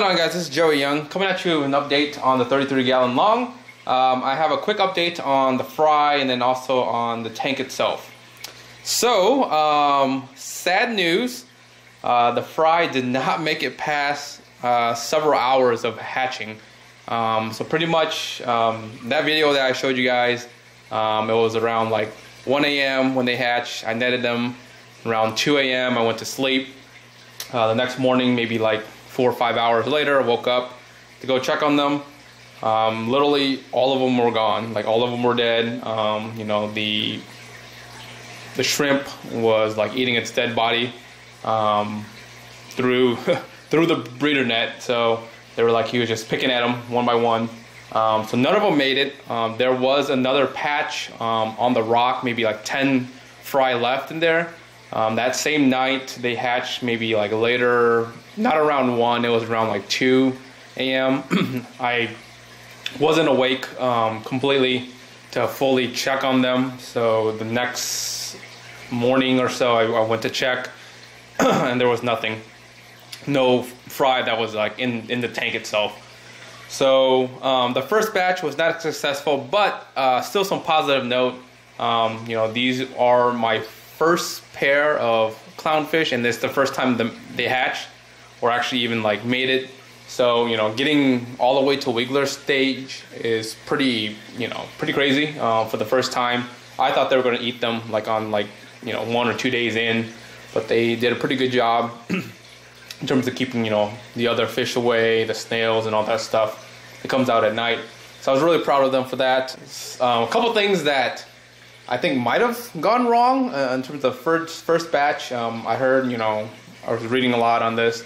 going on, guys? This is Joey Young coming at you with an update on the 33-gallon long. I have a quick update on the fry and then also on the tank itself. So, sad news, the fry did not make it past several hours of hatching. So pretty much that video that I showed you guys, it was around like 1 a.m. when they hatched. I netted them around 2 a.m. I went to sleep. The next morning, maybe like 4 or 5 hours later, I woke up to go check on them. Literally all of them were gone. Like all of them were dead. You know, the shrimp was like eating its dead body through through the breeder net. So they were like, he was just picking at them one by one. So none of them made it. There was another patch on the rock, maybe like 10 fry left in there. That same night they hatched maybe like later, not around 1, it was around like 2 a.m. I wasn't awake completely to fully check on them. So the next morning or so I went to check and there was nothing. No fry that was like in the tank itself. So the first batch was not successful, but still some positive note. You know, these are my first pair of clownfish, and it's the first time they hatched or actually even like made it. So, you know, getting all the way to wiggler stage is pretty, you know, pretty crazy for the first time. I thought they were going to eat them like on like, you know, 1 or 2 days in, but they did a pretty good job in terms of keeping, you know, the other fish away, the snails and all that stuff. It comes out at night. So I was really proud of them for that. A couple things that I think might have gone wrong in terms of first batch. I heard, you know, I was reading a lot on this.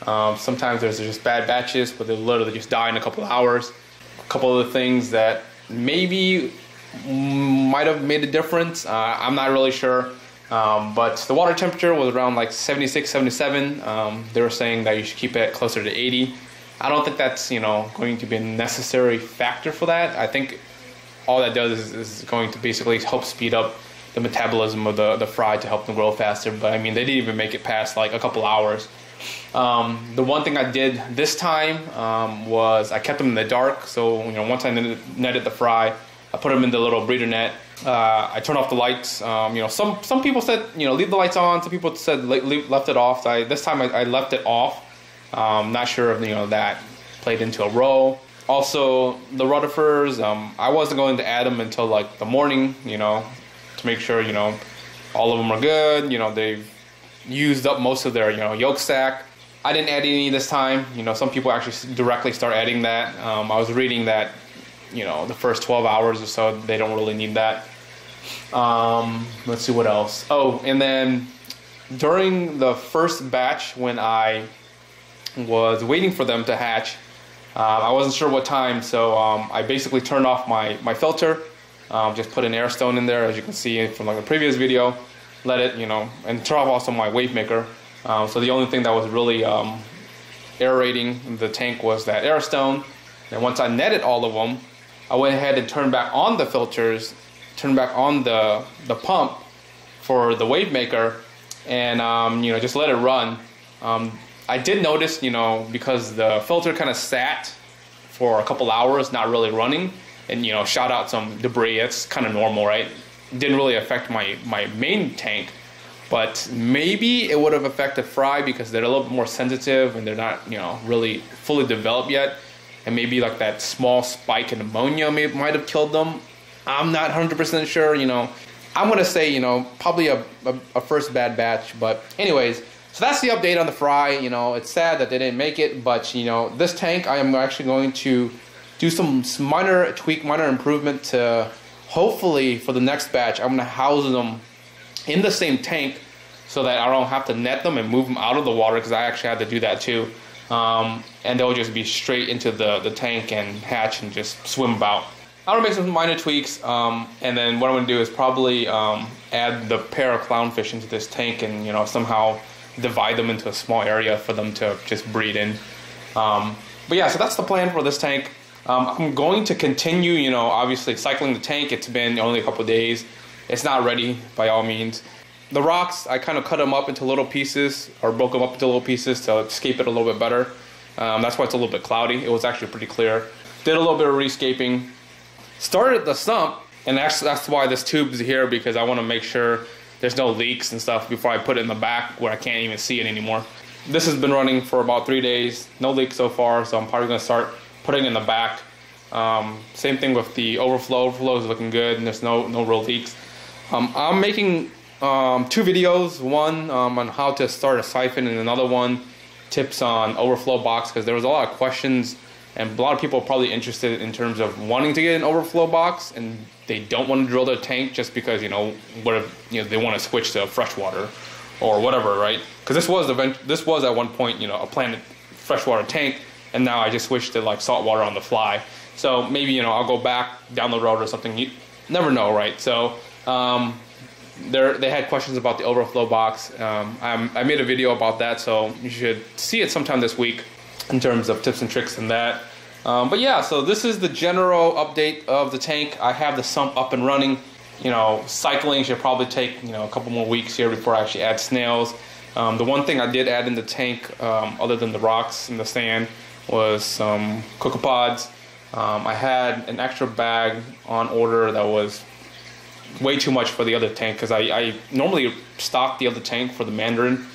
Sometimes there's just bad batches, but they literally just die in a couple of hours. A couple of the things that maybe might have made a difference, I'm not really sure. But the water temperature was around like 76, 77. They were saying that you should keep it closer to 80. I don't think that's, you know, going to be a necessary factor for that. I think all that does is going to basically help speed up the metabolism of the fry to help them grow faster. But I mean, they didn't even make it past like a couple hours. The one thing I did this time was I kept them in the dark. So, you know, once I netted the fry, I put them in the little breeder net. I turned off the lights. You know, some people said, you know, leave the lights on. Some people said left it off. So this time I left it off. Not sure if, you know, that played into a role. Also, the rotifers, I wasn't going to add them until like the morning, you know, to make sure, you know, all of them are good. You know, they've used up most of their, you know, yolk sac. I didn't add any this time. You know, some people actually directly start adding that. I was reading that, you know, the first 12 hours or so, they don't really need that. Let's see what else. Oh, and then during the first batch when I was waiting for them to hatch, I wasn't sure what time, so I basically turned off my filter, just put an air stone in there, as you can see from like the previous video, let it, you know, and turn off also my wave maker. So the only thing that was really aerating the tank was that air stone. And once I netted all of them, I went ahead and turned back on the filters, turned back on the pump for the wave maker, and you know, just let it run. I did notice, you know, because the filter kind of sat for a couple hours not really running and, you know, shot out some debris. It's kind of normal, right? It didn't really affect my main tank, but maybe it would have affected fry because they're a little bit more sensitive and they're not, you know, really fully developed yet. And maybe like that small spike in ammonia might have killed them. I'm not 100% sure, you know. I'm going to say, you know, probably a first bad batch, but anyways. So that's the update on the fry. You know, it's sad that they didn't make it, but, you know, this tank, I am actually going to do some minor tweak, minor improvement to hopefully for the next batch, I'm going to house them in the same tank so that I don't have to net them and move them out of the water, because I actually had to do that too. And they'll just be straight into the tank and hatch and just swim about. I'm gonna make some minor tweaks, and then what I'm gonna do is probably add the pair of clownfish into this tank and, you know, somehow divide them into a small area for them to just breed in. But yeah, so that's the plan for this tank. I'm going to continue, you know, obviously cycling the tank. It's been only a couple of days. It's not ready by all means. The rocks, I kind of cut them up into little pieces, or broke them up into little pieces to escape it a little bit better. That's why it's a little bit cloudy. It was actually pretty clear. Did a little bit of rescaping. Started at the sump, and that's why this tube's here, because I want to make sure there's no leaks and stuff before I put it in the back where I can't even see it anymore. This has been running for about 3 days. No leaks so far, so I'm probably going to start putting it in the back. Same thing with the overflow. Overflow is looking good, and there's no real leaks. I'm making 2 videos. One on how to start a siphon, and another one tips on overflow box, because there was a lot of questions and a lot of people are probably interested in terms of wanting to get an overflow box, and they don't want to drill their tank just because, you know, what if, you know, they want to switch to freshwater or whatever, right? Because this was at one point, you know, a planned freshwater tank, and now I just switched to like saltwater on the fly. So maybe, you know, I'll go back down the road or something. You never know, right? So they had questions about the overflow box. I made a video about that, so you should see it sometime this week in terms of tips and tricks and that. But yeah, so this is the general update of the tank. I have the sump up and running. You know, cycling should probably take, you know, a couple more weeks here before I actually add snails. The one thing I did add in the tank, other than the rocks and the sand, was some cocopods. I had an extra bag on order that was way too much for the other tank, because I normally stock the other tank for the Mandarin.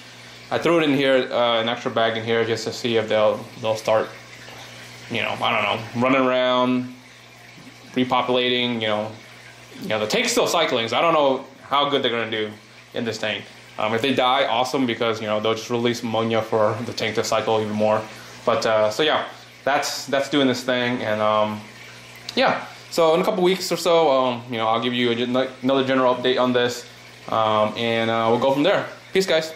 I threw it in here, an extra bag in here, just to see if they'll start, you know, I don't know, running around, repopulating. You know, the tank's still cycling, so I don't know how good they're gonna do in this tank. If they die, awesome, because, you know, they'll just release ammonia for the tank to cycle even more. But so yeah, that's doing this thing, and yeah. So in a couple weeks or so, you know, I'll give you another general update on this, and we'll go from there. Peace, guys.